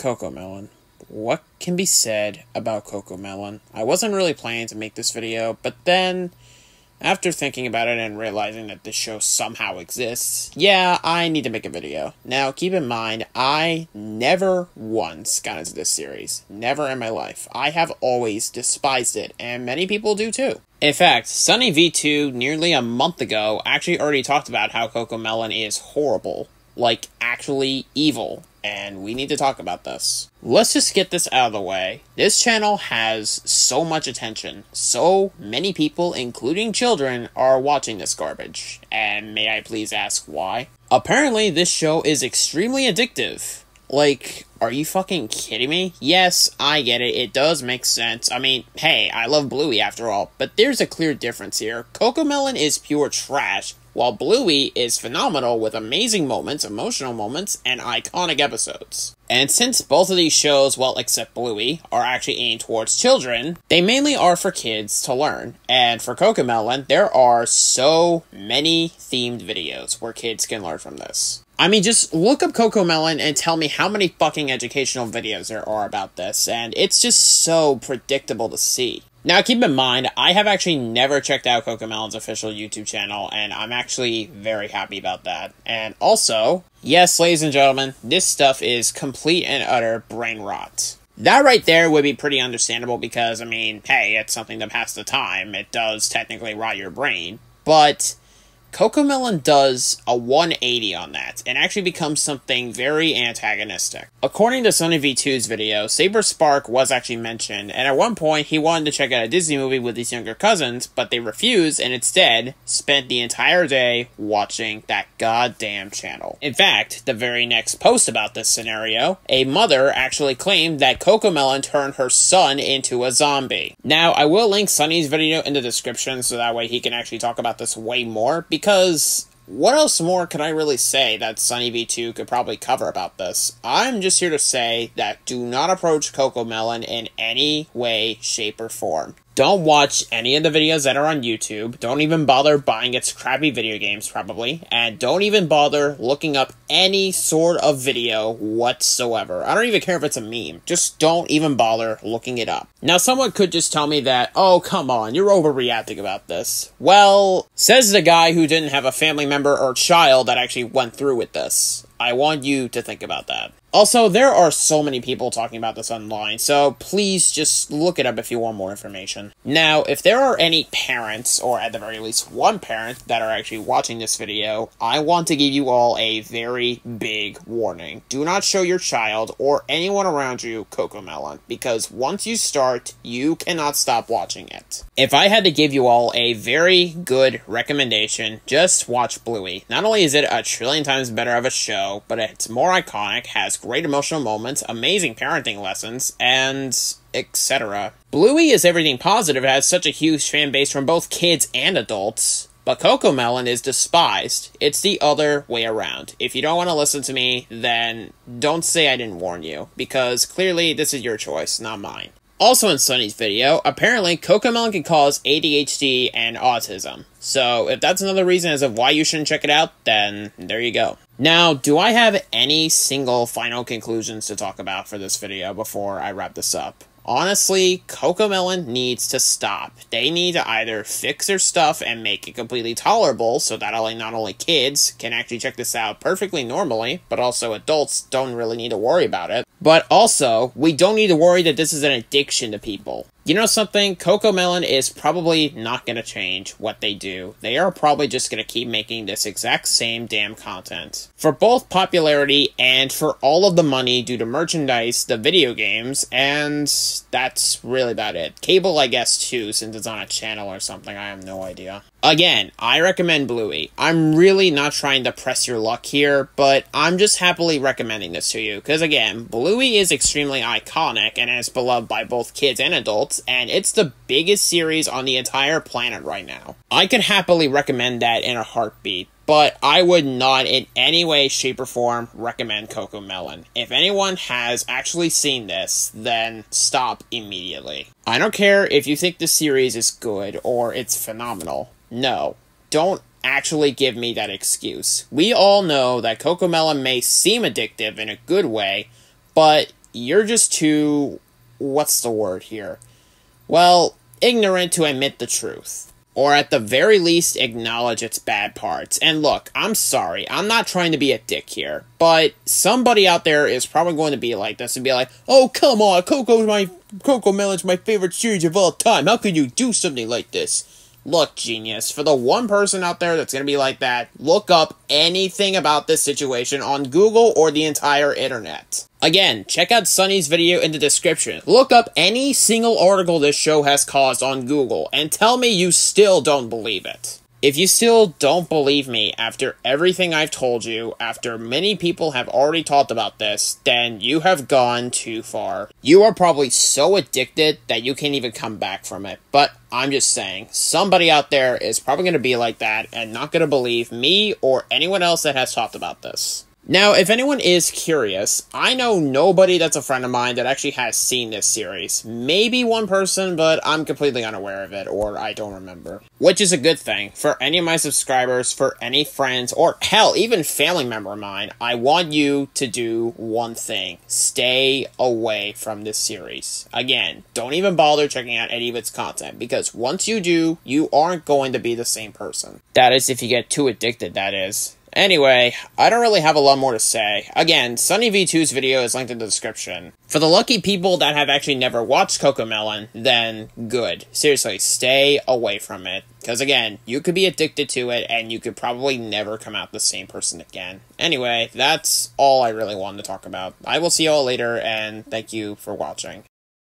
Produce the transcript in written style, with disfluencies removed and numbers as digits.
Cocomelon. What can be said about Cocomelon? I wasn't really planning to make this video, but then, after thinking about it and realizing that this show somehow exists, yeah, I need to make a video. Now, keep in mind, I never once got into this series. Never in my life. I have always despised it, and many people do too. In fact, Sunny V2 nearly a month ago actually already talked about how Cocomelon is horrible. Like, actually evil. And we need to talk about this. Let's just get this out of the way. This channel has so much attention. So many people, including children, are watching this garbage. And may I please ask why? Apparently, this show is extremely addictive. Like, are you fucking kidding me? Yes, I get it. It does make sense. I mean, hey, I love Bluey after all. But there's a clear difference here. Cocomelon is pure trash, while Bluey is phenomenal with amazing moments, emotional moments, and iconic episodes. And since both of these shows, well, except Bluey, are actually aimed towards children, they mainly are for kids to learn. And for Cocomelon, there are so many themed videos where kids can learn from this. I mean, just look up Cocomelon and tell me how many fucking educational videos there are about this, and it's just so predictable to see. Now, keep in mind, I have actually never checked out Cocomelon's official YouTube channel, and I'm actually very happy about that. And also, yes, ladies and gentlemen, this stuff is complete and utter brain rot. That right there would be pretty understandable because, I mean, hey, it's something to pass the time. It does technically rot your brain, but Cocomelon does a 180 on that, and actually becomes something very antagonistic. According to Sunny V2's video, Saber Spark was actually mentioned, and at one point he wanted to check out a Disney movie with his younger cousins, but they refused, and instead spent the entire day watching that goddamn channel. In fact, the very next post about this scenario, a mother actually claimed that Cocomelon turned her son into a zombie. Now, I will link Sunny's video in the description so that way he can actually talk about this way more, because what else more can I really say that Sunny V2 could probably cover about this? I'm just here to say that do not approach Cocomelon in any way, shape, or form. Don't watch any of the videos that are on YouTube. Don't even bother buying its crappy video games, probably. And don't even bother looking up any sort of video whatsoever. I don't even care if it's a meme. Just don't even bother looking it up. Now, someone could just tell me that, oh, come on, you're overreacting about this. Well, says the guy who didn't have a family member or child that actually went through with this. I want you to think about that. Also, there are so many people talking about this online, so please just look it up if you want more information. Now, if there are any parents, or at the very least one parent, that are actually watching this video, I want to give you all a very big warning. Do not show your child or anyone around you Cocomelon, because once you start, you cannot stop watching it. If I had to give you all a very good recommendation, just watch Bluey. Not only is it a trillion times better of a show, but it's more iconic, has great emotional moments, amazing parenting lessons, and etc. Bluey is everything positive. It has such a huge fan base from both kids and adults. But Cocomelon is despised. It's the other way around. If you don't want to listen to me, then don't say I didn't warn you, because clearly this is your choice, not mine. Also in Sunny's video, apparently Cocomelon can cause ADHD and autism. So if that's another reason as of why you shouldn't check it out, then there you go. Now, do I have any single final conclusions to talk about for this video before I wrap this up? Honestly, Cocomelon needs to stop. They need to either fix their stuff and make it completely tolerable so that not only kids can actually check this out perfectly normally, but also adults don't really need to worry about it. But also, we don't need to worry that this is an addiction to people. You know something? Cocomelon is probably not going to change what they do. They are probably just going to keep making this exact same damn content. For both popularity and for all of the money due to merchandise, the video games, and that's really about it. Cable, I guess, too, since it's on a channel or something. I have no idea. Again, I recommend Bluey. I'm really not trying to press your luck here, but I'm just happily recommending this to you. Because again, Bluey is extremely iconic and is beloved by both kids and adults, and it's the biggest series on the entire planet right now. I could happily recommend that in a heartbeat, but I would not in any way, shape, or form recommend Cocomelon. If anyone has actually seen this, then stop immediately. I don't care if you think the series is good or it's phenomenal. No, don't actually give me that excuse. We all know that Cocomelon may seem addictive in a good way, but you're just too, what's the word here? Well, ignorant to admit the truth. Or at the very least, acknowledge its bad parts. And look, I'm sorry, I'm not trying to be a dick here, but somebody out there is probably going to be like this and be like, oh, come on, Cocomelon's my favorite series of all time. How could you do something like this? Look, genius, for the one person out there that's going to be like that, look up anything about this situation on Google or the entire internet. Again, check out Sunny's video in the description. Look up any single article this show has caused on Google and tell me you still don't believe it. If you still don't believe me after everything I've told you, after many people have already talked about this, then you have gone too far. You are probably so addicted that you can't even come back from it. But I'm just saying, somebody out there is probably going to be like that and not going to believe me or anyone else that has talked about this. Now, if anyone is curious, I know nobody that's a friend of mine that actually has seen this series. Maybe one person, but I'm completely unaware of it, or I don't remember. Which is a good thing. For any of my subscribers, for any friends, or hell, even family member of mine, I want you to do one thing. Stay away from this series. Again, don't even bother checking out any of its content, because once you do, you aren't going to be the same person. That is, if you get too addicted, that is. Anyway, I don't really have a lot more to say. Again, Sunny V2's video is linked in the description. For the lucky people that have actually never watched Cocomelon, then good. Seriously, stay away from it. Because again, you could be addicted to it, and you could probably never come out the same person again. Anyway, that's all I really wanted to talk about. I will see you all later, and thank you for watching.